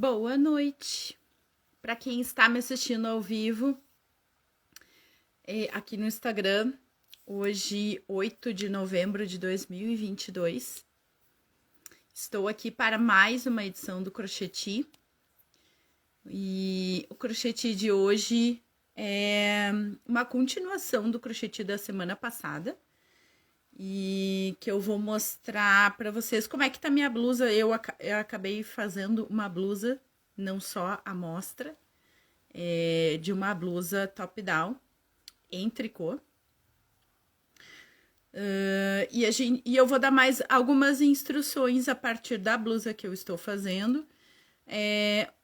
Boa noite para quem está me assistindo ao vivo aqui no Instagram, hoje 8 de novembro de 2022. Estou aqui para mais uma edição do Crocheti e o Crocheti de hoje é uma continuação do Crocheti da semana passada e que eu vou mostrar para vocês como é que tá minha blusa. Eu acabei fazendo uma blusa, não só a mostra, de uma blusa top-down em tricô. E eu vou dar mais algumas instruções a partir da blusa que eu estou fazendo.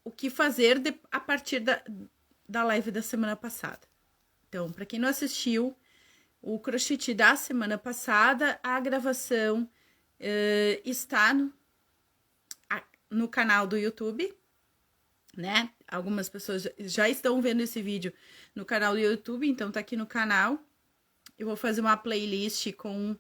O que fazer a partir da live da semana passada. Então, para quem não assistiu o crocheti da semana passada, a gravação está no canal do YouTube, né? Algumas pessoas já estão vendo esse vídeo no canal do YouTube, então tá aqui no canal. Eu vou fazer uma playlist com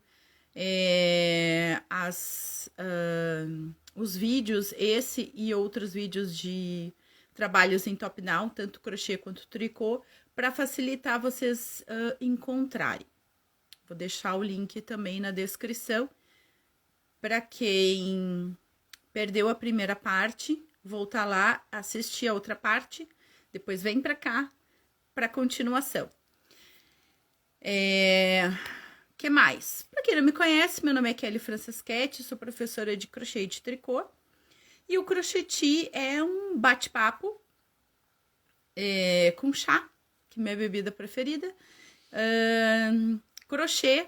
os vídeos, esse e outros vídeos de trabalhos em top-down, tanto crochê quanto tricô, para facilitar vocês encontrarem. Vou deixar o link também na descrição para quem perdeu a primeira parte, voltar lá, assistir a outra parte, depois vem para cá para continuação. Que mais? Para quem não me conhece, meu nome é Kelly Franceschetti, sou professora de crochê e de tricô. E o Crocheti é um bate-papo com chá, que é minha bebida preferida, crochê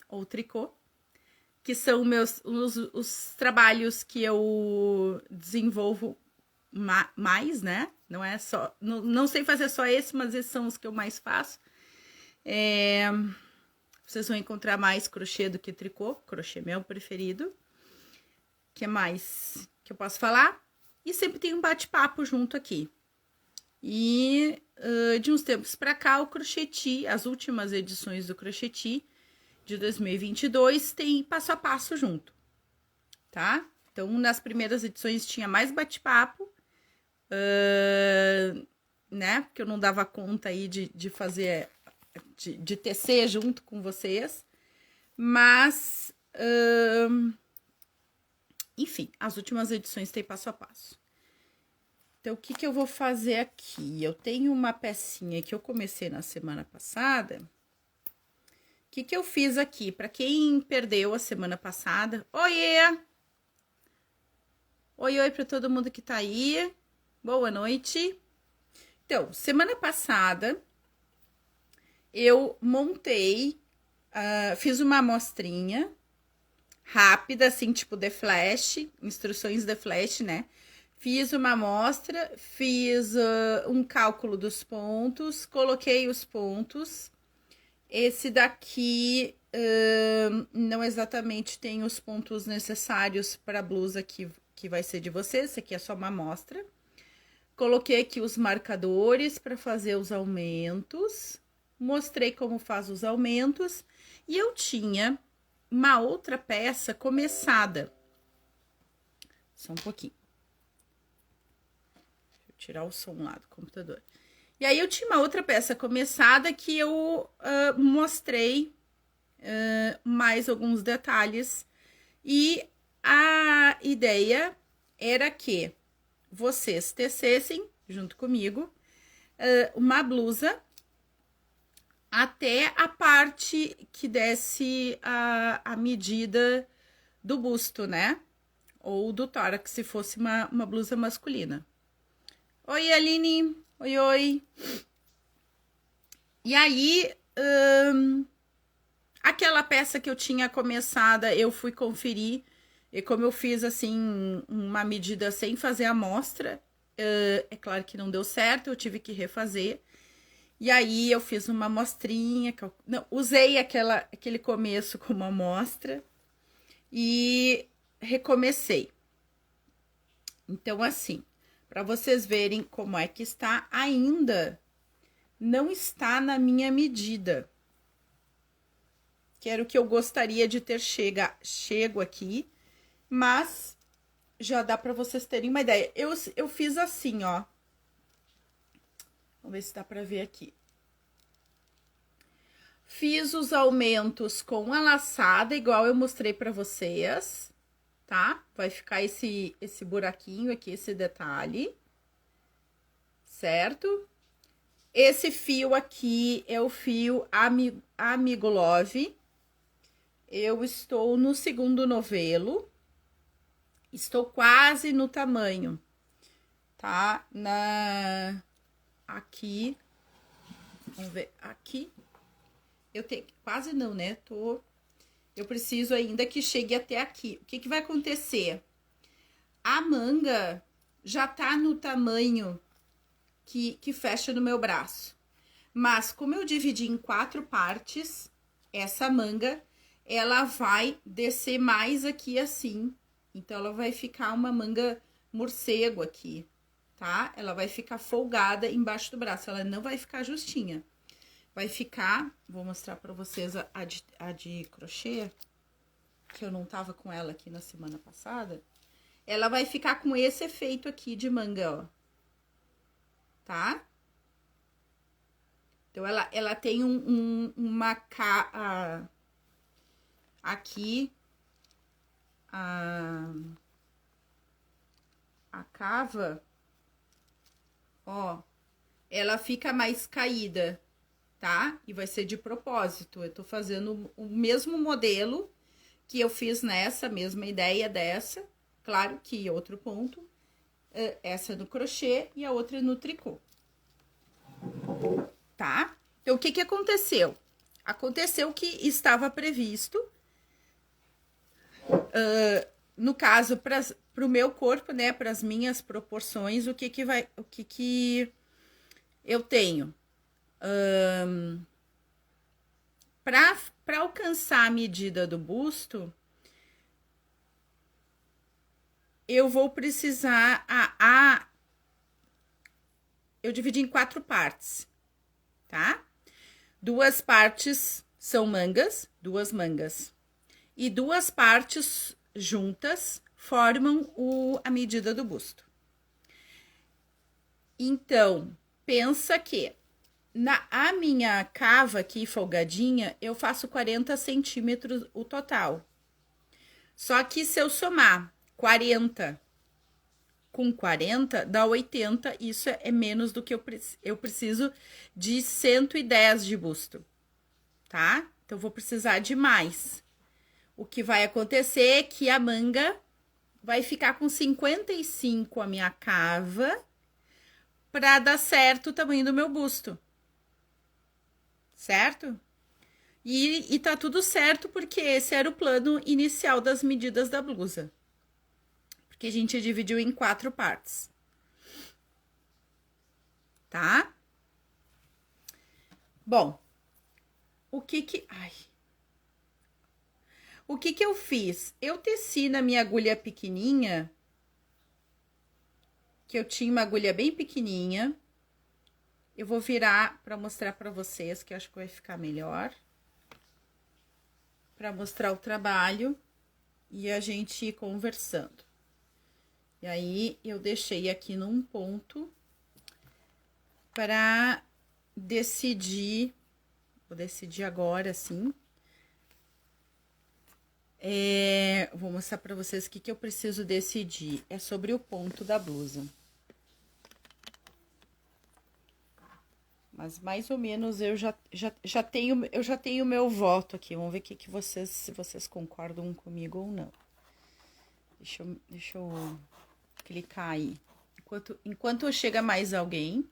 ou tricô, que são os trabalhos que eu desenvolvo mais, né? Não é só, não sei fazer só esse, mas esses são os que eu mais faço. Vocês vão encontrar mais crochê do que tricô. Crochê é meu preferido. O que mais que eu posso falar? E sempre tem um bate-papo junto aqui. E de uns tempos para cá, o Crocheti, as últimas edições do Crocheti de 2022, tem passo a passo junto, tá? Então, nas primeiras edições tinha mais bate-papo, né? Porque eu não dava conta aí de fazer, de tecer junto com vocês. Mas, enfim, as últimas edições tem passo a passo. Então, o que eu vou fazer aqui? Eu tenho uma pecinha que eu comecei na semana passada. O que eu fiz aqui? Para quem perdeu a semana passada. Oiê! Oi para todo mundo que tá aí. Boa noite. Então, semana passada, eu montei, fiz uma amostrinha rápida, assim, tipo de flash, instruções de flash, né? Fiz uma amostra, fiz um cálculo dos pontos, coloquei os pontos. Esse daqui não exatamente tem os pontos necessários para a blusa que vai ser de vocês, esse aqui é só uma amostra. Coloquei aqui os marcadores para fazer os aumentos, mostrei como faz os aumentos, e eu tinha uma outra peça começada. Só um pouquinho. Tirar o som lá do computador. E aí, eu tinha uma outra peça começada que eu mostrei mais alguns detalhes. E a ideia era que vocês tecessem, junto comigo, uma blusa até a parte que desse a medida do busto, né? Ou do tórax, se fosse uma blusa masculina. Oi, Aline. Oi. E aí, aquela peça que eu tinha começada, eu fui conferir. E como eu fiz, assim, uma medida sem fazer a amostra, é claro que não deu certo, eu tive que refazer. E aí, eu fiz uma amostrinha, usei aquele começo como amostra e recomecei. Então, assim, para vocês verem como é que está, ainda não está na minha medida. Que era o que eu gostaria de ter chego aqui, mas já dá pra vocês terem uma ideia. Eu fiz assim, ó. Vamos ver se dá pra ver aqui. Fiz os aumentos com a laçada, igual eu mostrei pra vocês, tá? Vai ficar esse buraquinho aqui, esse detalhe, certo? Esse fio aqui é o fio Amigo Love. Eu estou no segundo novelo. Estou quase no tamanho, tá? Aqui, vamos ver, aqui. Eu tenho, quase não, né? Eu preciso ainda que chegue até aqui. O que que vai acontecer? A manga já tá no tamanho que fecha no meu braço. Mas como eu dividi em 4 partes, essa manga, ela vai descer mais aqui assim. Então, ela vai ficar uma manga morcego aqui, tá? Ela vai ficar folgada embaixo do braço, ela não vai ficar justinha. Vai ficar, vou mostrar pra vocês a de crochê, que eu não tava com ela aqui na semana passada. Ela vai ficar com esse efeito aqui de manga, ó. Tá? Então, ela tem aqui, a cava, ó, ela fica mais caída, tá? E vai ser de propósito. Eu tô fazendo o mesmo modelo que eu fiz nessa, mesma ideia dessa. Claro que outro ponto, essa no crochê e a outra no tricô. Tá? Então, o que que aconteceu? Aconteceu que estava previsto, no caso, para o meu corpo, né, para as minhas proporções, o que que eu tenho? Para alcançar a medida do busto, eu vou precisar eu dividi em 4 partes, tá? 2 partes são mangas, 2 mangas. E 2 partes juntas formam a medida do busto. Então, pensa que a minha cava aqui folgadinha, eu faço 40 centímetros o total. Só que se eu somar 40 com 40, dá 80, isso é menos do que eu preciso de 110 de busto, tá? Então, eu vou precisar de mais. O que vai acontecer é que a manga vai ficar com 55 a minha cava para dar certo o tamanho do meu busto. Certo? E tá tudo certo porque esse era o plano inicial das medidas da blusa. Porque a gente dividiu em 4 partes. Tá? Bom, o que que eu fiz? Eu teci na minha agulha pequenininha, que eu tinha uma agulha bem pequenininha. Eu vou virar para mostrar para vocês, que eu acho que vai ficar melhor. Para mostrar o trabalho e a gente ir conversando. E aí, eu deixei aqui num ponto para decidir. Vou decidir agora, assim. Vou mostrar para vocês o que eu preciso decidir. É sobre o ponto da blusa. Mas mais ou menos eu já tenho meu voto aqui. Vamos ver se vocês concordam comigo ou não. Deixa eu clicar aí. Enquanto chega mais alguém.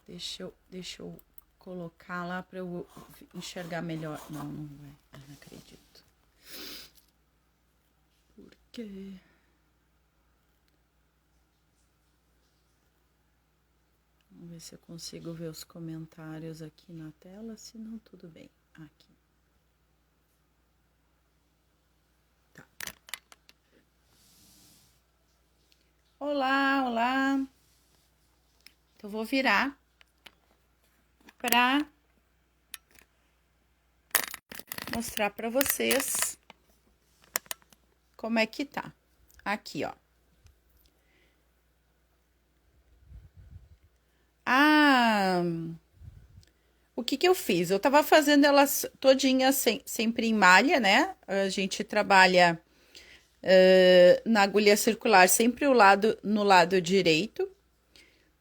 Deixa eu colocar lá para eu enxergar melhor. Não vai. Eu não acredito. Por quê? Vamos ver se eu consigo ver os comentários aqui na tela, se não, tudo bem. Aqui. Tá. Olá, olá. Então, vou virar para mostrar para vocês como é que tá. Aqui, ó. O que que eu fiz? Eu tava fazendo elas todinhas sempre em malha, né? A gente trabalha na agulha circular sempre no lado direito.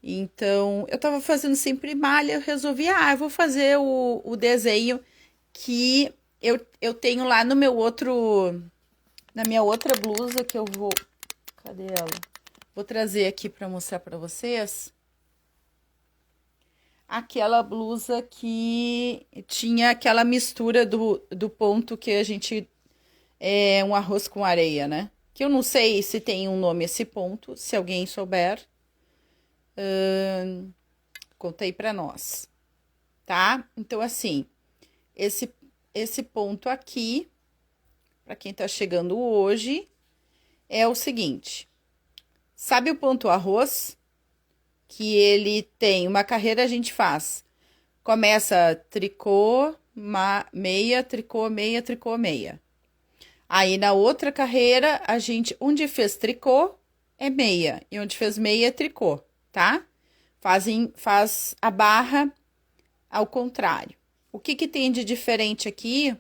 Então, eu tava fazendo sempre malha, eu resolvi, eu vou fazer o desenho que eu tenho lá no meu na minha outra blusa que eu vou... Cadê ela? Vou trazer aqui para mostrar para vocês. Aquela blusa que tinha aquela mistura do ponto que a gente... É um arroz com areia, né? Que eu não sei se tem um nome esse ponto, se alguém souber, contei para nós, tá? Então, assim, esse ponto aqui, para quem tá chegando hoje, é o seguinte. Sabe o ponto arroz? Que ele tem uma carreira, a gente faz. Começa tricô, meia, tricô, meia, tricô, meia. Aí, na outra carreira, a gente, onde fez tricô, é meia. E onde fez meia, é tricô, tá? Faz a barra ao contrário. O que que tem de diferente aqui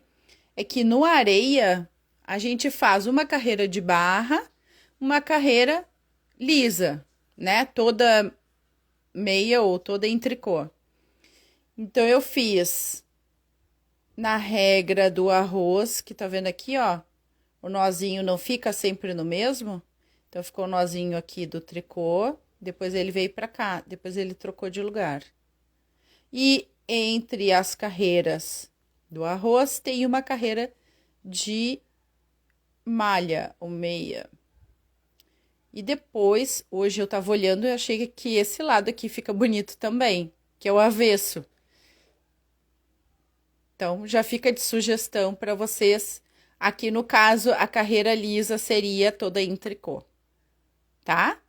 é que no areia, a gente faz uma carreira de barra, uma carreira lisa, né? Toda meia ou toda em tricô. Então, eu fiz na regra do arroz, que tá vendo aqui, ó. O nozinho não fica sempre no mesmo. Então, ficou o nozinho aqui do tricô. Depois ele veio pra cá. Depois ele trocou de lugar. E entre as carreiras do arroz, tem uma carreira de malha ou meia. E depois, hoje eu tava olhando e achei que esse lado aqui fica bonito também, que é o avesso. Então, já fica de sugestão para vocês. Aqui, no caso, a carreira lisa seria toda em tricô, tá?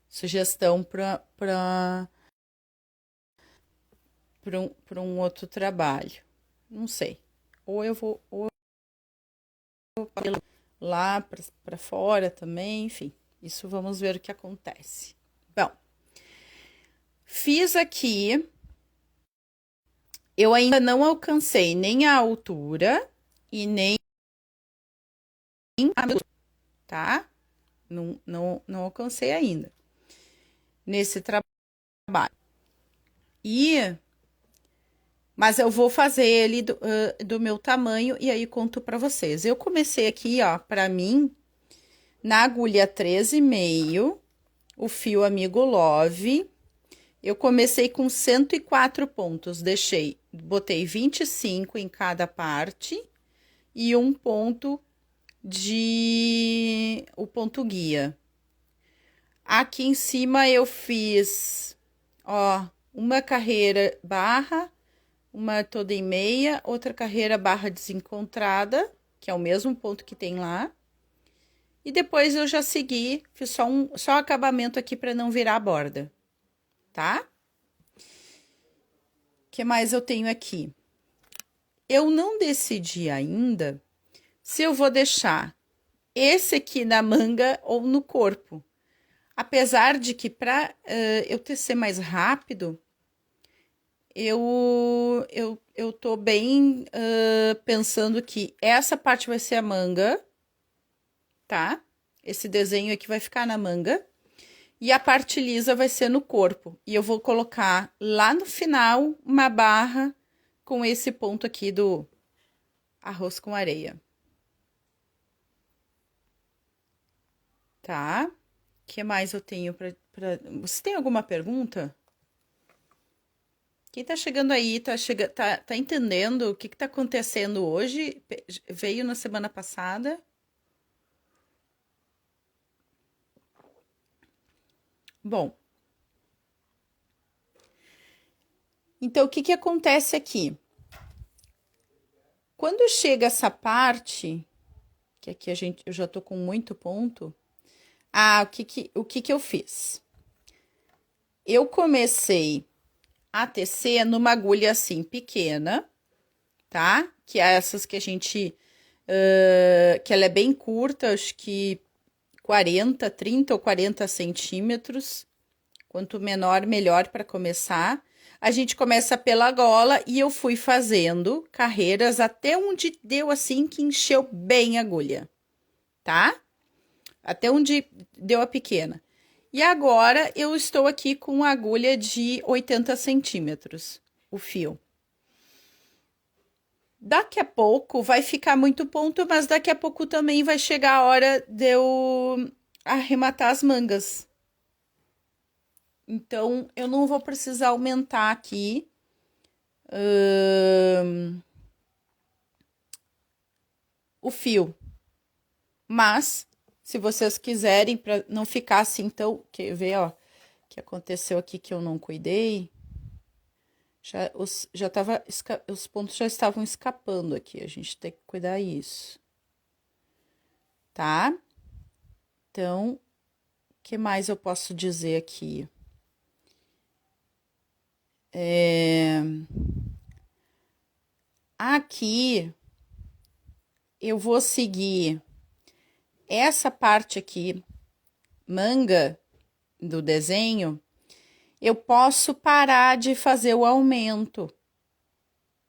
Sugestão para um outro trabalho. Não sei. Ou eu vou lá para fora também, enfim. Isso vamos ver o que acontece. Bom, fiz aqui. Eu ainda não alcancei nem a altura e nem a medula, tá? Não alcancei ainda nesse trabalho. Mas eu vou fazer ele do meu tamanho e aí conto para vocês. Eu comecei aqui, ó, para mim, na agulha 13,5, o fio Amigo Love. Eu comecei com 104 pontos, botei 25 em cada parte e um ponto o ponto guia. Aqui em cima eu fiz, ó, uma carreira barra, uma toda em meia, outra carreira barra desencontrada, que é o mesmo ponto que tem lá. E depois eu já segui, fiz só acabamento aqui para não virar a borda, tá? O que mais eu tenho aqui? Eu não decidi ainda se eu vou deixar esse aqui na manga ou no corpo. Apesar de que para eu tecer mais rápido, eu tô bem pensando que essa parte vai ser a manga, tá? Esse desenho aqui vai ficar na manga. E a parte lisa vai ser no corpo. E eu vou colocar lá no final uma barra com esse ponto aqui do arroz com areia. Tá? O que mais eu tenho pra... Você tem alguma pergunta? Quem tá chegando aí, tá entendendo o que tá acontecendo hoje? Veio na semana passada? Bom, então o que acontece aqui? Quando chega essa parte, que aqui eu já tô com muito ponto, o que eu fiz? Eu comecei a tecer numa agulha assim pequena, tá? Que é essas que a gente que ela é bem curta, acho que 30 ou 40 centímetros. Quanto menor, melhor para começar. A gente começa pela gola e eu fui fazendo carreiras até onde deu assim que encheu bem a agulha, tá? Até onde deu a pequena. E agora eu estou aqui com a agulha de 80 centímetros, o fio. Daqui a pouco vai ficar muito ponto, mas daqui a pouco também vai chegar a hora de eu arrematar as mangas. Então, eu não vou precisar aumentar aqui o fio. Mas, se vocês quiserem, para não ficar assim tão... Quer ver, ó, o que aconteceu aqui que eu não cuidei? Os pontos já estavam escapando aqui, a gente tem que cuidar isso. Tá? Então, o que mais eu posso dizer aqui? Aqui, eu vou seguir essa parte aqui, manga do desenho, eu posso parar de fazer o aumento,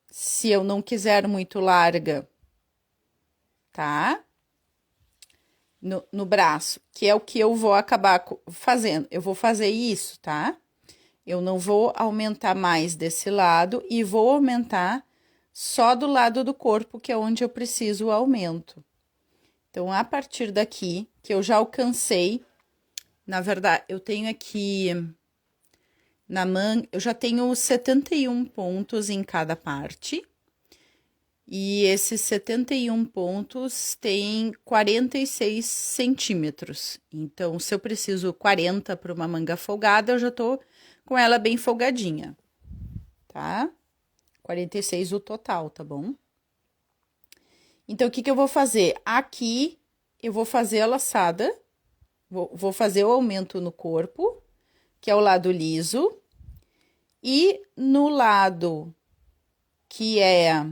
se eu não quiser muito larga, tá? No braço, que é o que eu vou acabar fazendo. Eu vou fazer isso, tá? Eu não vou aumentar mais desse lado e vou aumentar só do lado do corpo, que é onde eu preciso o aumento. Então, a partir daqui, que eu já alcancei, na verdade, eu tenho aqui na manga, eu já tenho 71 pontos em cada parte. E esses 71 pontos têm 46 centímetros. Então, se eu preciso 40 para uma manga folgada, eu já tô com ela bem folgadinha, tá? 46 o total, tá bom? Então, o que eu vou fazer? Aqui, eu vou fazer a laçada, vou fazer o aumento no corpo, que é o lado liso, e no lado que é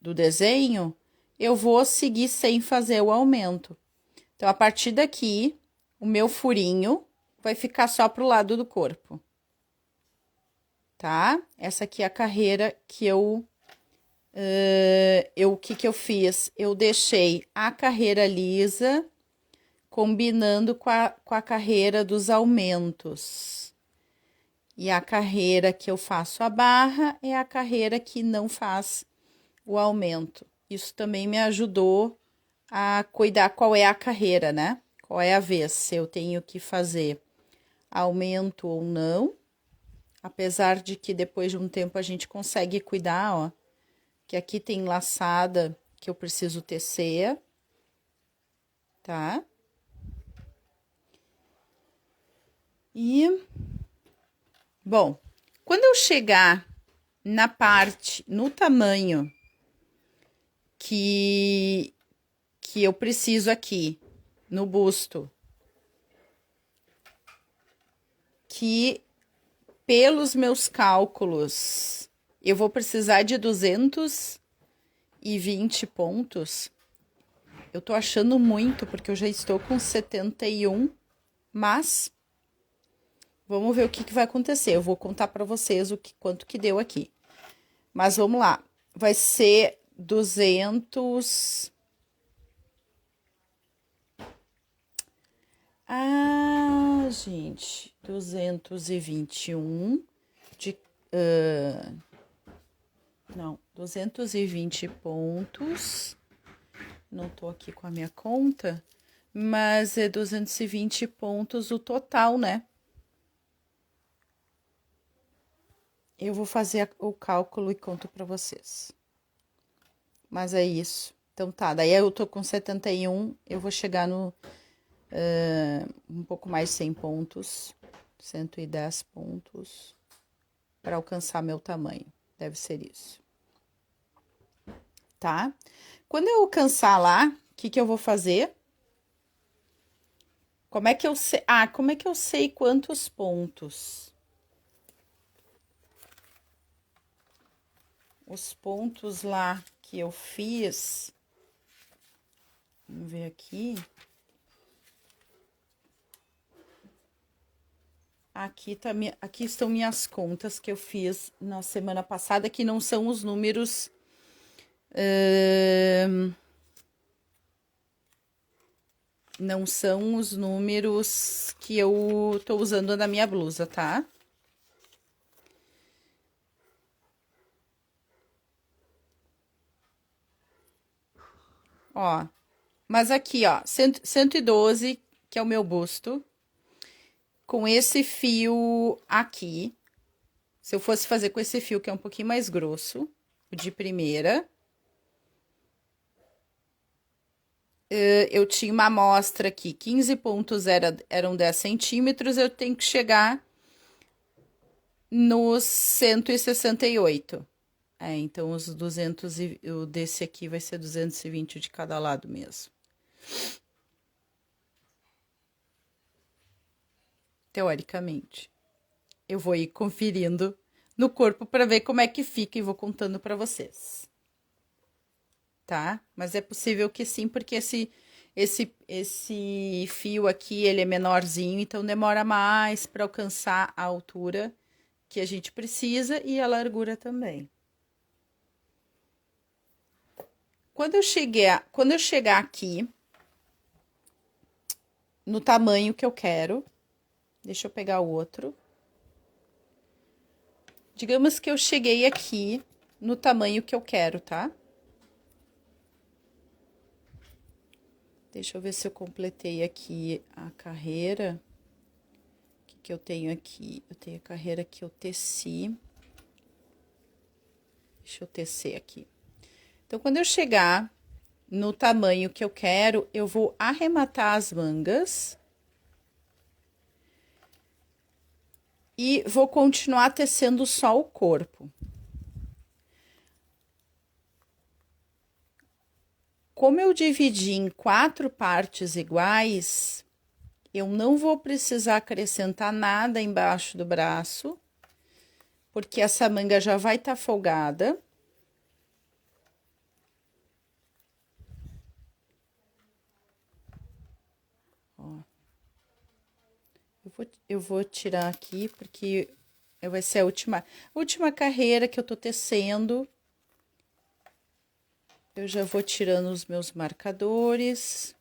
do desenho, eu vou seguir sem fazer o aumento. Então, a partir daqui, o meu furinho vai ficar só pro lado do corpo, tá? Essa aqui é a carreira que o que eu fiz? Eu deixei a carreira lisa combinando com a carreira dos aumentos. E a carreira que eu faço a barra é a carreira que não faz o aumento. Isso também me ajudou a cuidar qual é a carreira, né? Qual é a vez, se eu tenho que fazer aumento ou não. Apesar de que depois de um tempo a gente consegue cuidar, ó. Que aqui tem laçada que eu preciso tecer, tá? E, bom, quando eu chegar na parte, no tamanho que eu preciso aqui, no busto, que pelos meus cálculos, eu vou precisar de 220 pontos. Eu tô achando muito, porque eu já estou com 71, mas vamos ver o que vai acontecer. Eu vou contar para vocês quanto que deu aqui. Mas vamos lá. Vai ser 200... Ah, gente, 221 de... não, 220 pontos. Não tô aqui com a minha conta, mas é 220 pontos o total, né? Eu vou fazer o cálculo e conto para vocês. Mas é isso. Então tá, daí eu tô com 71, eu vou chegar no um pouco mais de 100 pontos, 110 pontos, para alcançar meu tamanho. Deve ser isso. Tá? Quando eu alcançar lá, o que eu vou fazer? Como é que eu sei? Ah, como é que eu sei quantos pontos? Os pontos lá que eu fiz, Vamos ver aqui. Aqui estão minhas contas que eu fiz na semana passada, que não são os números. Não são os números que eu tô usando na minha blusa, tá? Ó, mas aqui, ó, 112, que é o meu busto, com esse fio aqui. Se eu fosse fazer com esse fio, que é um pouquinho mais grosso, o de primeira, eu tinha uma amostra aqui, 15 pontos eram 10 centímetros, eu tenho que chegar nos 168. Então os 200 o desse aqui vai ser 220 de cada lado mesmo. Teoricamente. Eu vou ir conferindo no corpo para ver como é que fica e vou contando para vocês. Tá? Mas é possível que sim, porque esse fio aqui, ele é menorzinho, então demora mais para alcançar a altura que a gente precisa e a largura também. Quando eu chegar aqui no tamanho que eu quero, deixa eu pegar o outro. Digamos que eu cheguei aqui no tamanho que eu quero, tá? Deixa eu ver se eu completei aqui a carreira. O que eu tenho aqui? Eu tenho a carreira que eu teci. Deixa eu tecer aqui. Então, quando eu chegar no tamanho que eu quero, eu vou arrematar as mangas. E vou continuar tecendo só o corpo. Como eu dividi em 4 partes iguais, eu não vou precisar acrescentar nada embaixo do braço, porque essa manga já vai estar folgada. Ó. Eu vou tirar aqui, porque vai ser a última carreira que eu tô tecendo. Eu já vou tirando os meus marcadores.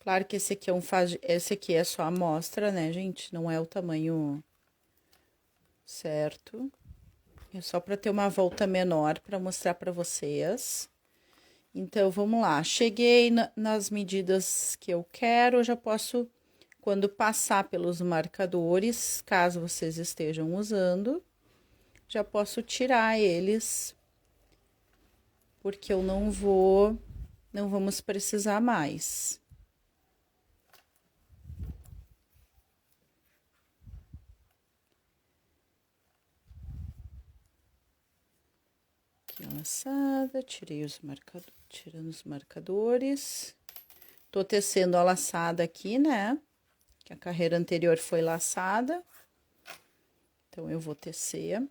Claro que esse aqui é só a amostra, né, gente? Não é o tamanho certo. É só para ter uma volta menor para mostrar para vocês. Então, vamos lá. Cheguei nas medidas que eu quero, eu já posso, quando passar pelos marcadores, caso vocês estejam usando, já posso tirar eles, porque eu não vamos precisar mais. Aqui, laçada, tirando os marcadores. Tô tecendo a laçada aqui, né? Que a carreira anterior foi laçada. Então, eu vou tecer.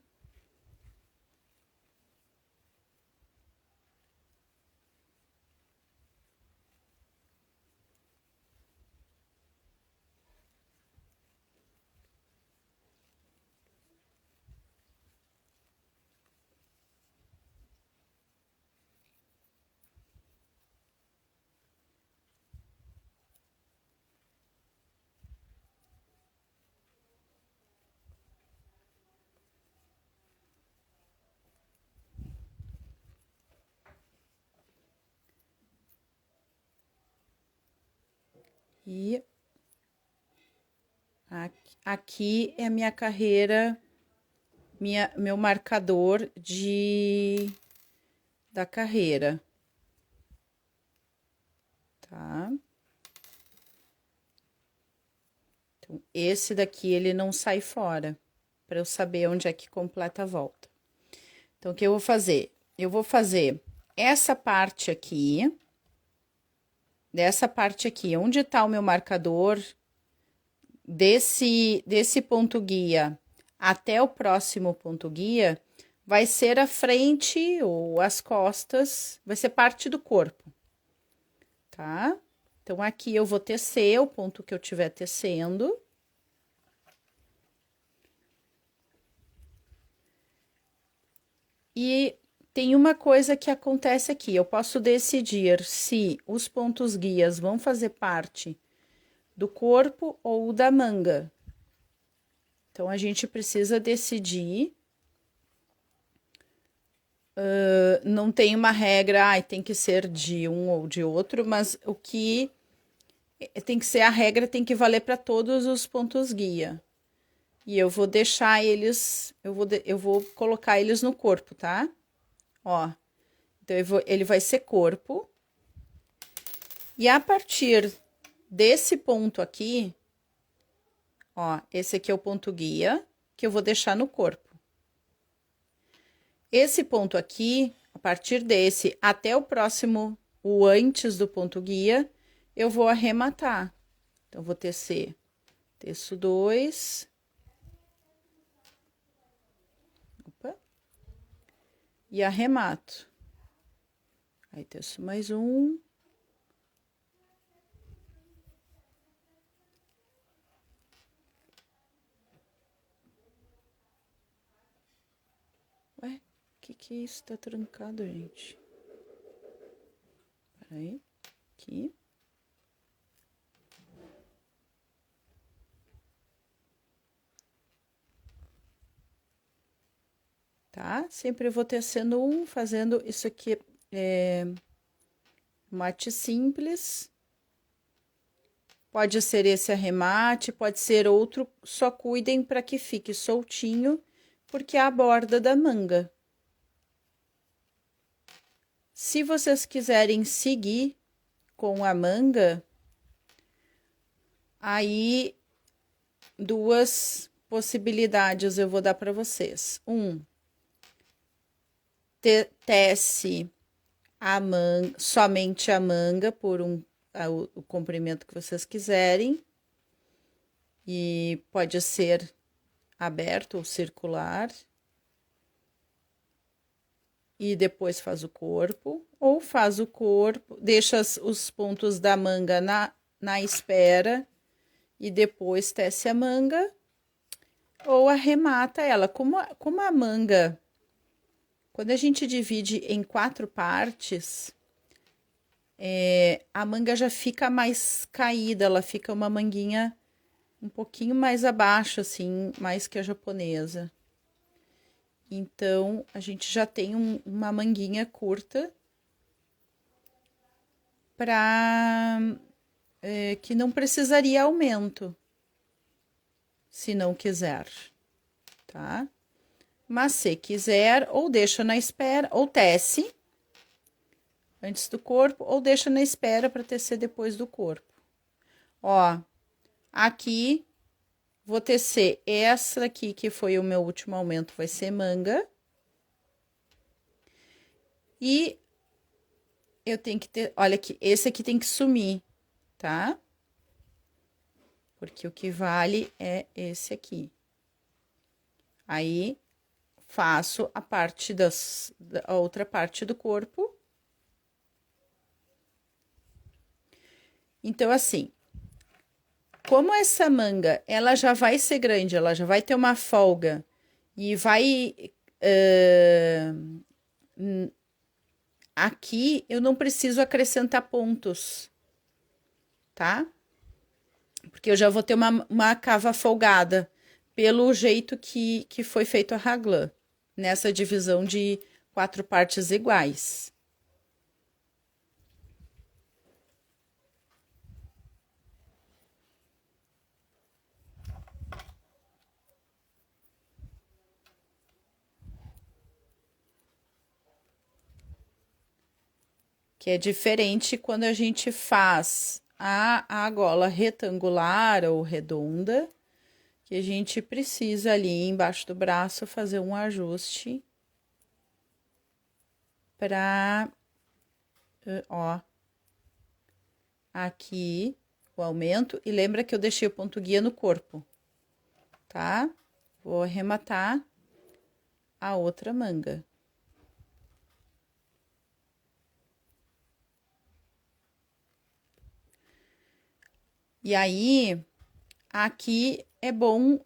E aqui é a minha carreira, meu marcador da carreira, tá? Então, esse daqui, ele não sai fora, para eu saber onde é que completa a volta. Então, o que eu vou fazer? Eu vou fazer essa parte aqui, dessa parte aqui, onde tá o meu marcador, desse ponto guia até o próximo ponto guia, vai ser a frente ou as costas, vai ser parte do corpo, tá? Então, aqui eu vou tecer o ponto que eu tiver tecendo. E tem uma coisa que acontece aqui, eu posso decidir se os pontos guias vão fazer parte do corpo ou da manga. Então, a gente precisa decidir. Não tem uma regra, tem que ser de um ou de outro, mas o que tem que ser a regra tem que valer para todos os pontos guia. E eu vou deixar eles, eu vou colocar eles no corpo, tá? Ó, então ele vai ser corpo. E a partir desse ponto aqui, ó, esse aqui é o ponto guia, que eu vou deixar no corpo. Esse ponto aqui, a partir desse até o próximo, o antes do ponto guia, eu vou arrematar. Então, vou tecer, teço 2. Opa. E arremato. Aí, teço mais um. Ué, que é isso? Tá trancado, gente. Peraí, aqui. Tá? Sempre eu vou tecendo um, fazendo isso aqui, mate simples. Pode ser esse arremate, pode ser outro, só cuidem para que fique soltinho, porque é a borda da manga. Se vocês quiserem seguir com a manga, aí duas possibilidades eu vou dar para vocês. Tece a manga, somente a manga por o comprimento que vocês quiserem. E pode ser aberto ou circular. E depois faz o corpo, ou faz o corpo, deixa os pontos da manga na espera e depois tece a manga, ou arremata ela. Como a manga, quando a gente divide em 4 partes, a manga já fica mais caída, ela fica uma manguinha um pouquinho mais abaixo, assim, mais que a japonesa. Então, a gente já tem uma manguinha curta para que não precisaria aumento, se não quiser, tá? Mas se quiser, ou deixa na espera, ou tece antes do corpo, ou deixa na espera para tecer depois do corpo. Ó, aqui vou tecer essa aqui, que foi o meu último aumento, vai ser manga. E eu tenho que ter, olha aqui, esse aqui tem que sumir, tá? Porque o que vale é esse aqui. Aí, faço a parte a outra parte do corpo. Então, assim, como essa manga, ela já vai ser grande, ela já vai ter uma folga e vai... aqui, eu não preciso acrescentar pontos, tá? Porque eu já vou ter uma cava folgada, pelo jeito que foi feito a raglan, nessa divisão de 4 partes iguais. Que é diferente quando a gente faz a gola retangular ou redonda, que a gente precisa ali embaixo do braço fazer um ajuste para, ó, aqui o aumento, e lembra que eu deixei o ponto guia no corpo, tá? Vou arrematar a outra manga. E aí, aqui é bom,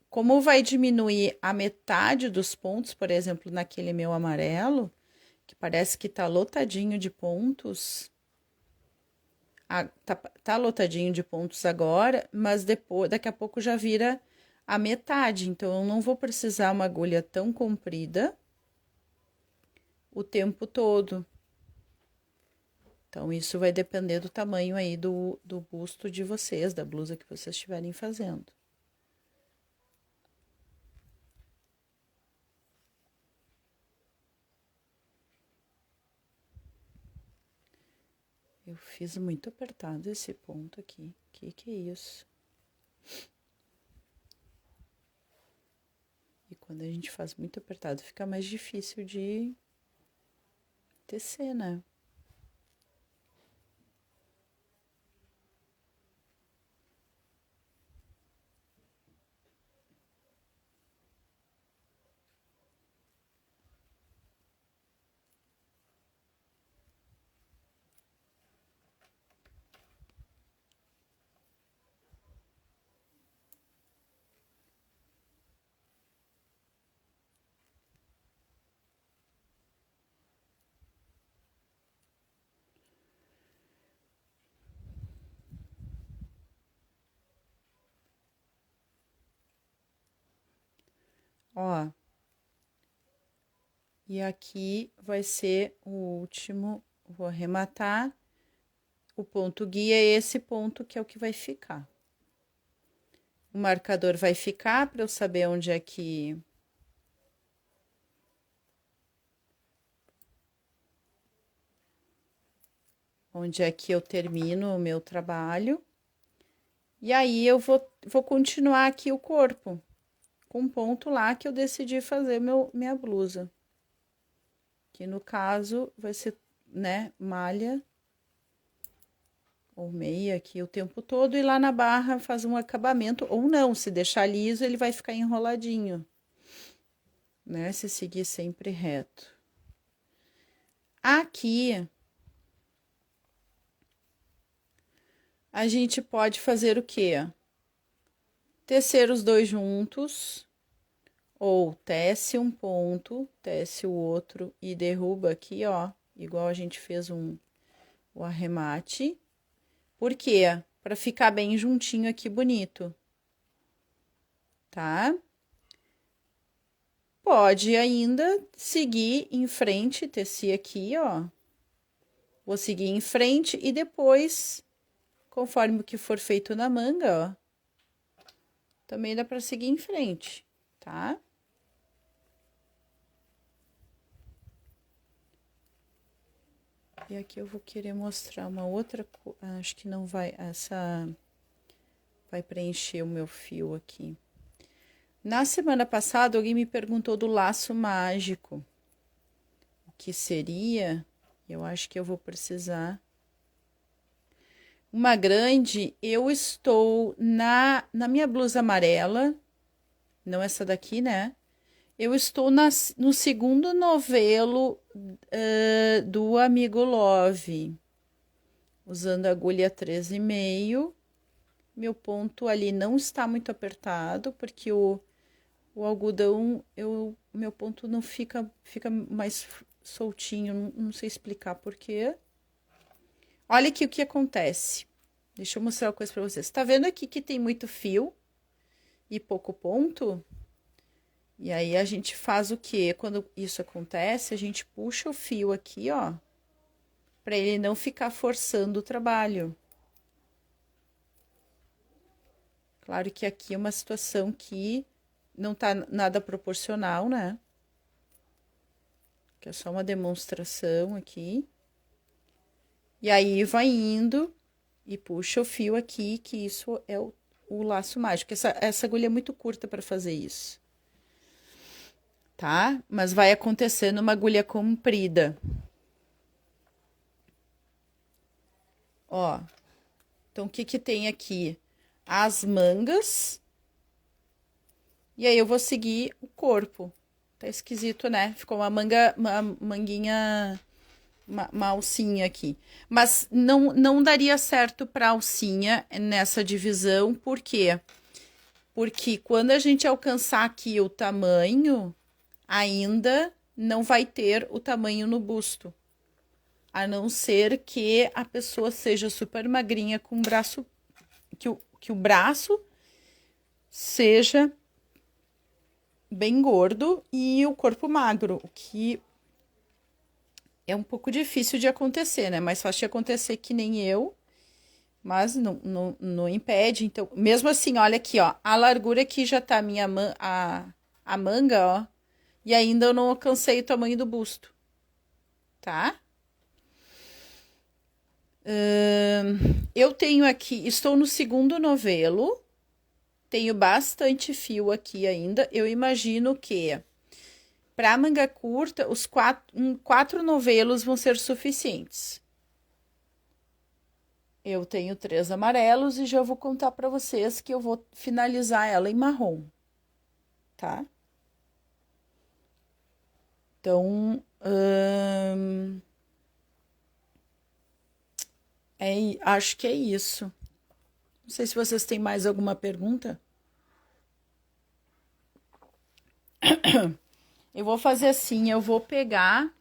como vai diminuir a metade dos pontos, por exemplo, naquele meu amarelo, que parece que tá lotadinho de pontos. Tá lotadinho de pontos agora, mas depois, daqui a pouco já vira a metade. Então, eu não vou precisar uma agulha tão comprida o tempo todo. Então, isso vai depender do tamanho aí do busto de vocês, da blusa que vocês estiverem fazendo. Eu fiz muito apertado esse ponto aqui. Que é isso? E quando a gente faz muito apertado, fica mais difícil de tecer, né? Ó, e aqui vai ser o último, vou arrematar. O ponto guia é esse ponto que é o que vai ficar. O marcador vai ficar para eu saber onde é que eu termino o meu trabalho. E aí eu vou continuar aqui o corpo, com um ponto lá que eu decidi fazer minha blusa. Que no caso vai ser, né, malha ou meia aqui o tempo todo, e lá na barra faz um acabamento, ou não, se deixar liso ele vai ficar enroladinho, né, se seguir sempre reto. Aqui a gente pode fazer o quê? Tecer os dois juntos, ou tece um ponto, tece o outro e derruba aqui, ó, igual a gente fez o arremate. Por quê? Para ficar bem juntinho aqui, bonito. Tá? Pode ainda seguir em frente, tecer aqui, ó. Vou seguir em frente e depois, conforme o que for feito na manga, ó, também dá para seguir em frente, tá? E aqui eu vou querer mostrar uma outra, acho que não vai, essa vai preencher o meu fio aqui. Na semana passada, alguém me perguntou do laço mágico. O que seria? Eu acho que eu vou precisar. Uma grande, eu estou na minha blusa amarela, não essa daqui, né? Eu estou no segundo novelo do Amigo Love, usando a agulha 13,5. Meu ponto ali não está muito apertado, porque o algodão, meu ponto não fica mais soltinho, não sei explicar por quê. Olha aqui o que acontece. Deixa eu mostrar uma coisa para vocês. Tá vendo aqui que tem muito fio e pouco ponto? E aí a gente faz o quê? Quando isso acontece, a gente puxa o fio aqui, ó, para ele não ficar forçando o trabalho. Claro que aqui é uma situação que não tá nada proporcional, né? Que é só uma demonstração aqui. E aí vai indo e puxa o fio aqui, que isso é o laço mágico. Essa agulha é muito curta para fazer isso. Tá? Mas vai acontecer numa agulha comprida. Ó. Então, o que que tem aqui? As mangas. E aí eu vou seguir o corpo. Tá esquisito, né? Ficou uma manguinha uma alcinha aqui. Mas não daria certo para alcinha nessa divisão, por quê? Porque quando a gente alcançar aqui o tamanho, ainda não vai ter o tamanho no busto. A não ser que a pessoa seja super magrinha com o braço, que o braço seja bem gordo e o corpo magro, o que é um pouco difícil de acontecer, né? Mais fácil de acontecer que nem eu, mas não impede. Então, mesmo assim, olha aqui, ó, a largura aqui já tá a manga, ó, e ainda eu não alcancei o tamanho do busto, tá? Eu tenho aqui, estou no segundo novelo, tenho bastante fio aqui ainda. Eu imagino que para manga curta, os quatro novelos vão ser suficientes. Eu tenho 3 amarelos e já vou contar para vocês que eu vou finalizar ela em marrom, tá? Então, acho que é isso. Não sei se vocês têm mais alguma pergunta. Eu vou fazer assim, eu vou pegar... O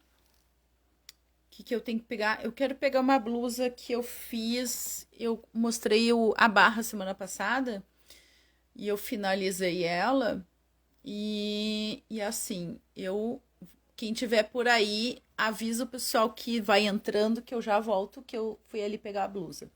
que eu tenho que pegar? Eu quero pegar uma blusa que eu fiz... Eu mostrei a barra semana passada e eu finalizei ela. E assim, quem tiver por aí, avisa o pessoal que vai entrando que eu já volto, que eu fui ali pegar a blusa.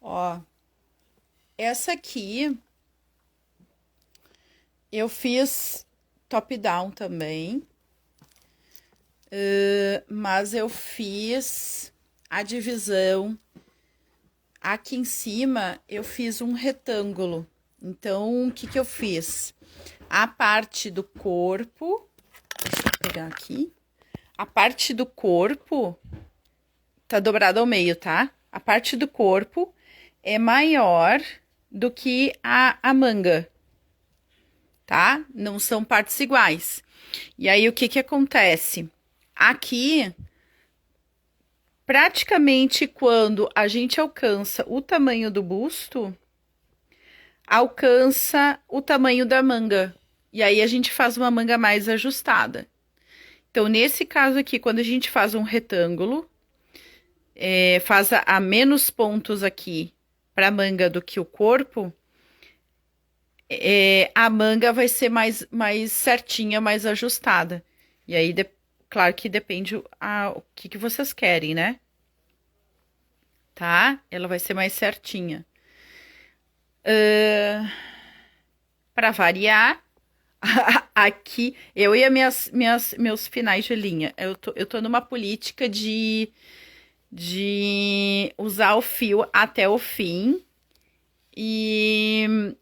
Ó, essa aqui eu fiz top-down também, mas eu fiz a divisão. Aqui em cima eu fiz um retângulo. Então, o que eu fiz? A parte do corpo, deixa eu pegar aqui. A parte do corpo tá dobrada ao meio, tá? A parte do corpo é maior do que a manga, tá? Não são partes iguais. E aí, o que acontece? Aqui, praticamente quando a gente alcança o tamanho do busto, alcança o tamanho da manga. E aí, a gente faz uma manga mais ajustada. Então, nesse caso aqui, quando a gente faz um retângulo, faz a menos pontos aqui para a manga do que o corpo, a manga vai ser mais certinha, mais ajustada. E aí, claro que depende o que vocês querem, né? Tá? Ela vai ser mais certinha. Para variar, aqui, eu e meus finais de linha, eu tô numa política de usar o fio até o fim e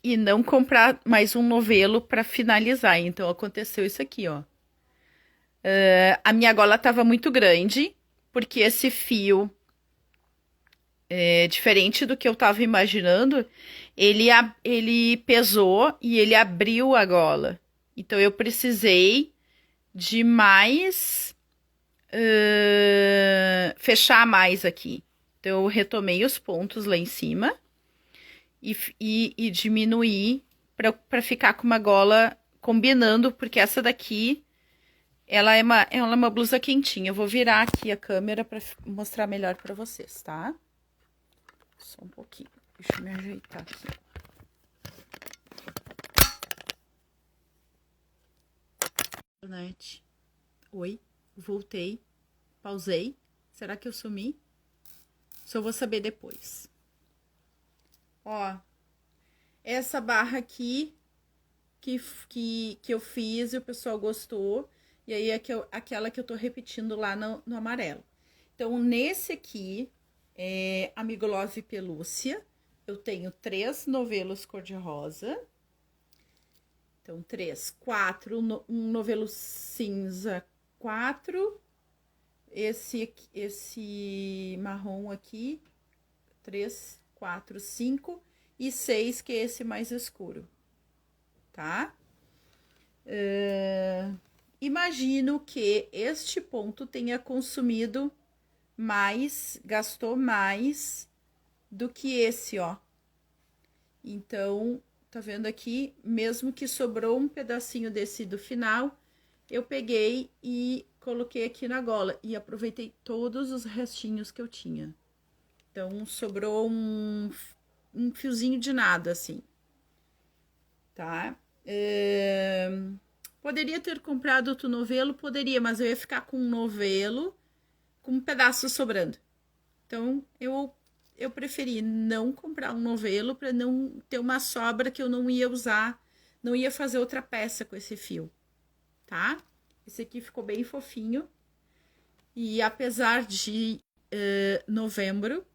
não comprar mais um novelo para finalizar. Então, aconteceu isso aqui, ó. A minha gola tava muito grande, porque esse fio, diferente do que eu tava imaginando, ele pesou e ele abriu a gola. Então, eu precisei de mais... fechar mais aqui. Então, eu retomei os pontos lá em cima e diminuir para ficar com uma gola combinando, porque essa daqui ela é uma blusa quentinha. Eu vou virar aqui a câmera para mostrar melhor para vocês, tá? Só um pouquinho. Deixa eu me ajeitar aqui. Internet. Oi. voltei, pausei. Será que eu sumi? Só vou saber depois. Ó, essa barra aqui que eu fiz e o pessoal gostou. E aí é aquela que eu tô repetindo lá no amarelo. Então, nesse aqui, Amigo Love Pelúcia, eu tenho 3 novelos cor-de-rosa. Então, 3, 4, um novelo cinza, 4. Esse marrom aqui, 3, 4, 5 e 6, que é esse mais escuro, tá? Imagino que este ponto tenha consumido mais, gastou mais do que esse, ó. Então, tá vendo aqui? Mesmo que sobrou um pedacinho desse do final, eu peguei e coloquei aqui na gola e aproveitei todos os restinhos que eu tinha. Então, sobrou um fiozinho de nada, assim. Tá? Poderia ter comprado outro novelo? Poderia, mas eu ia ficar com um novelo com um pedaço sobrando. Então, eu preferi não comprar um novelo para não ter uma sobra que eu não ia usar, não ia fazer outra peça com esse fio, tá? Esse aqui ficou bem fofinho. E apesar de novembro,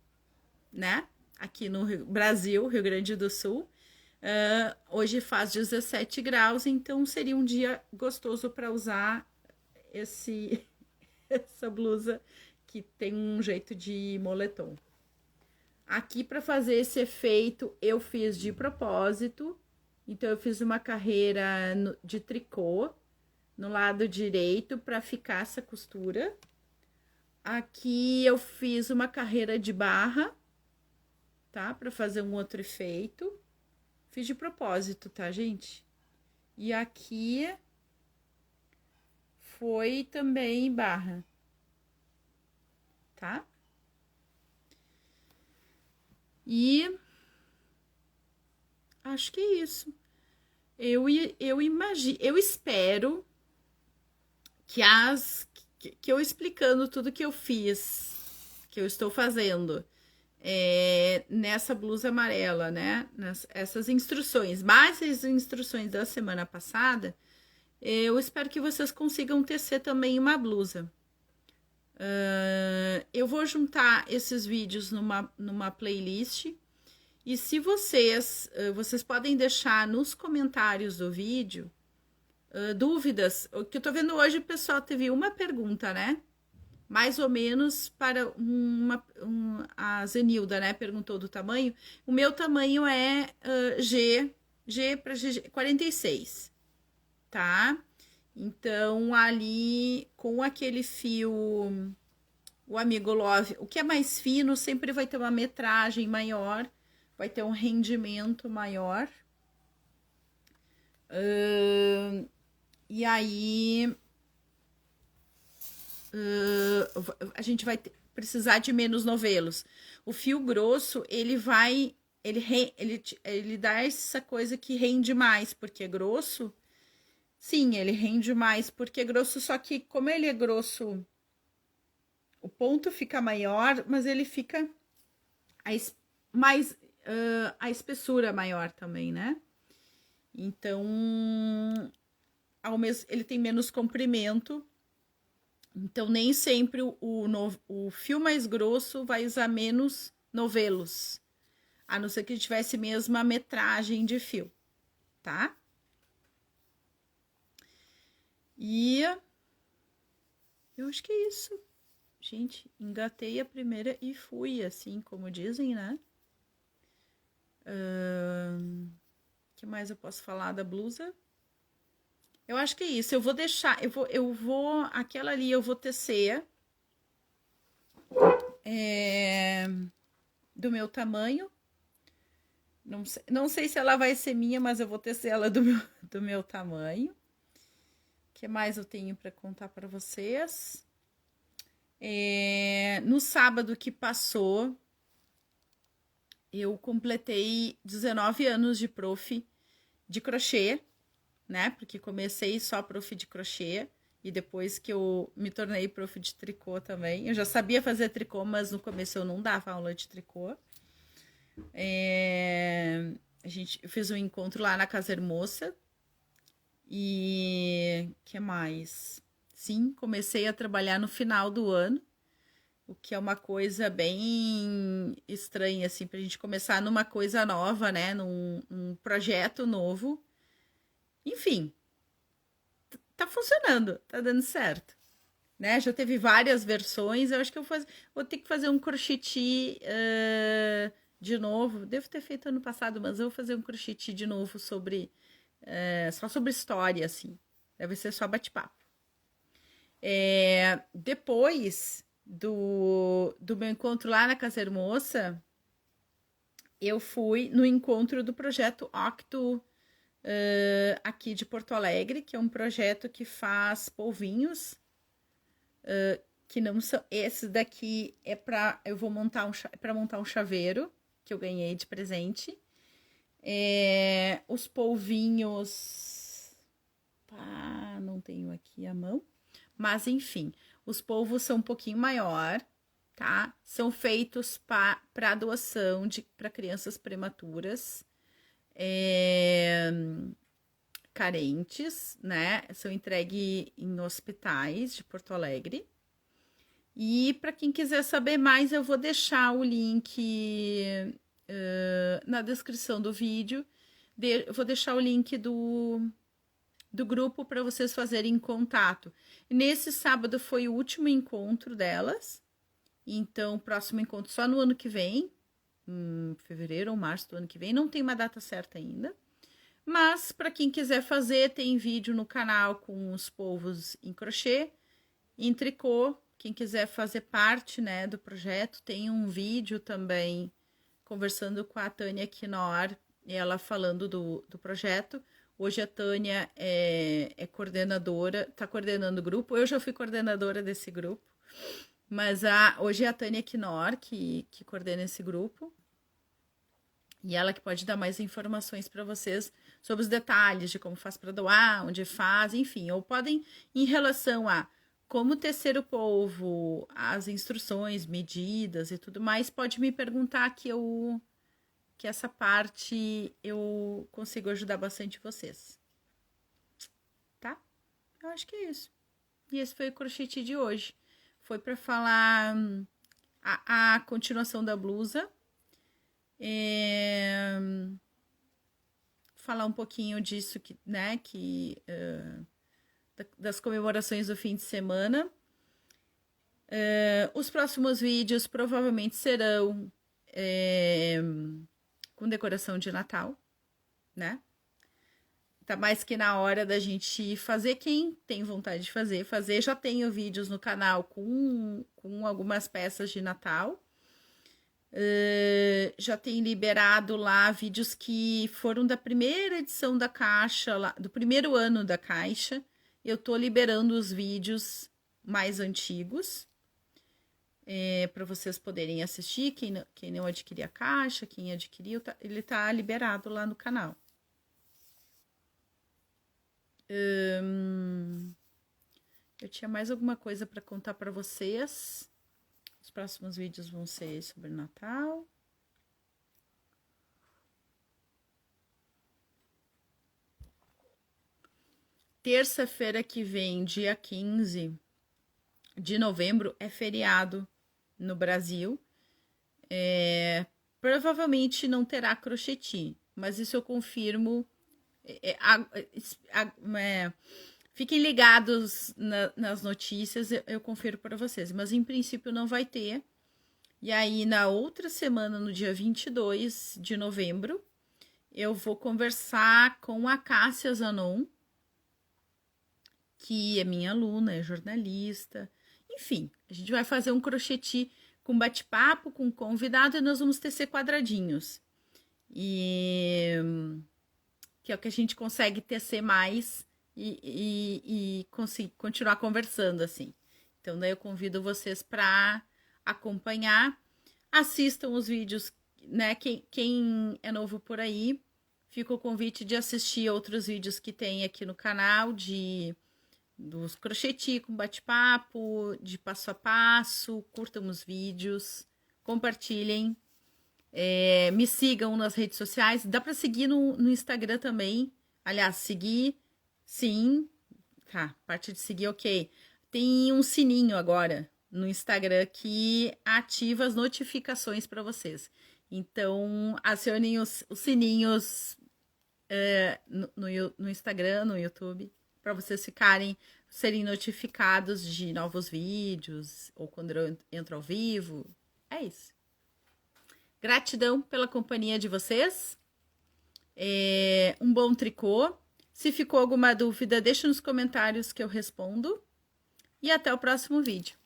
né? Aqui no Brasil, Rio Grande do Sul, hoje faz 17 graus, então seria um dia gostoso para usar essa blusa que tem um jeito de moletom. Aqui para fazer esse efeito eu fiz de propósito, então eu fiz uma carreira de tricô no lado direito para ficar essa costura. Aqui eu fiz uma carreira de barra, tá? Para fazer um outro efeito. Fiz de propósito, tá, gente? E aqui foi também barra, tá? E acho que é isso. Eu imagino, eu espero que que eu explicando tudo que eu fiz, que eu estou fazendo nessa blusa amarela, né? Essas instruções, mais as instruções da semana passada, eu espero que vocês consigam tecer também uma blusa. Eu vou juntar esses vídeos numa playlist. E se vocês podem deixar nos comentários do vídeo dúvidas. O que eu tô vendo hoje, o pessoal teve uma pergunta, né? Mais ou menos para a Zenilda, né? Perguntou do tamanho. O meu tamanho é G para G 46, tá? Então, ali com aquele fio, o Amigo Love, o que é mais fino sempre vai ter uma metragem maior, vai ter um rendimento maior. E aí a gente vai precisar de menos novelos. O fio grosso, ele dá essa coisa que rende mais, porque é grosso. Sim, ele rende mais porque é grosso, só que como ele é grosso, o ponto fica maior, mas ele fica a espessura maior também, né? Então, ele tem menos comprimento. Então, nem sempre o fio mais grosso vai usar menos novelos. A não ser que tivesse mesmo a metragem de fio, tá? E eu acho que é isso. Gente, engatei a primeira e fui, assim como dizem, né? Que mais eu posso falar da blusa? Eu acho que é isso. Eu vou deixar, aquela ali eu vou tecer do meu tamanho. Não sei se ela vai ser minha, mas eu vou tecer ela do meu tamanho. O que mais eu tenho para contar para vocês? No sábado que passou, eu completei 19 anos de prof de crochê, né? Porque comecei só prof de crochê E depois que eu me tornei prof de tricô também. Eu já sabia fazer tricô, mas no começo eu não dava aula de tricô. Eu fiz um encontro lá na Casa Hermosa. E que mais? Sim, comecei a trabalhar no final do ano, o que é uma coisa bem estranha, assim, pra gente começar numa coisa nova, né? Num projeto novo. Enfim, tá funcionando, tá dando certo. Né? Já teve várias versões, eu acho que vou ter que fazer um crocheti de novo. Devo ter feito ano passado, mas eu vou fazer um crocheti de novo só sobre história, assim. Deve ser só bate-papo. Depois do meu encontro lá na Casa Hermosa, eu fui no encontro do projeto Octo aqui de Porto Alegre, que é um projeto que faz polvinhos, que não são... Esse daqui é para... Eu vou montar montar um chaveiro, que eu ganhei de presente. Os polvinhos... não tenho aqui a mão. Mas, enfim, os polvos são um pouquinho maior, tá? São feitos para doação para crianças prematuras, carentes, né? São entregues em hospitais de Porto Alegre. E para quem quiser saber mais, eu vou deixar o link na descrição do vídeo. Eu vou deixar o link do grupo para vocês fazerem contato. Nesse sábado foi o último encontro delas. Então, o próximo encontro só no ano que vem, fevereiro ou março do ano que vem. Não tem uma data certa ainda. Mas, para quem quiser fazer, tem vídeo no canal com os polvos em crochê, em tricô. Quem quiser fazer parte, né, do projeto, tem um vídeo também conversando com a Tânia Quinor, ela falando do projeto. Hoje a Tânia é coordenadora, está coordenando o grupo. Eu já fui coordenadora desse grupo, mas hoje é a Tânia Quinor que coordena esse grupo. E ela que pode dar mais informações para vocês sobre os detalhes de como faz para doar, onde faz, enfim. Ou podem, em relação a como tecer o polvo, as instruções, medidas e tudo mais, pode me perguntar que essa parte eu consigo ajudar bastante vocês. Tá? Eu acho que é isso. E esse foi o crochê de hoje. Foi para falar a continuação da blusa. Falar um pouquinho disso, né, das comemorações do fim de semana. Os próximos vídeos provavelmente serão com decoração de Natal, né? Tá mais que na hora da gente fazer. Quem tem vontade de fazer. Já tenho vídeos no canal com algumas peças de Natal. Já tem liberado lá vídeos que foram da primeira edição da caixa, do primeiro ano da caixa. Eu tô liberando os vídeos mais antigos para vocês poderem assistir. Quem não adquirir a caixa, quem adquiriu, ele tá liberado lá no canal. Eu tinha mais alguma coisa para contar para vocês. Os próximos vídeos vão ser sobre Natal. Terça-feira que vem, dia 15 de novembro, é feriado no Brasil. Provavelmente não terá crocheti, mas isso eu confirmo. Fiquem ligados nas notícias, eu confiro para vocês. Mas em princípio não vai ter. E aí na outra semana, no dia 22 de novembro, eu vou conversar com a Cássia Zanon, que é minha aluna, é jornalista. Enfim, a gente vai fazer um crocheti com bate-papo, com convidado, e nós vamos tecer quadradinhos. Que é o que a gente consegue tecer mais e continuar conversando, assim. Então, daí eu convido vocês para acompanhar. Assistam os vídeos, né? Quem é novo por aí, fica o convite de assistir outros vídeos que tem aqui no canal de dos crochê com bate-papo, de passo a passo, curtam os vídeos, compartilhem, me sigam nas redes sociais, dá para seguir no Instagram também, aliás, seguir, sim, tá, parte de seguir, ok, tem um sininho agora no Instagram que ativa as notificações para vocês, então acionem os sininhos no Instagram, no YouTube, para vocês serem notificados de novos vídeos ou quando eu entro ao vivo. É isso. Gratidão pela companhia de vocês. Um bom tricô. Se ficou alguma dúvida, deixa nos comentários que eu respondo. E até o próximo vídeo.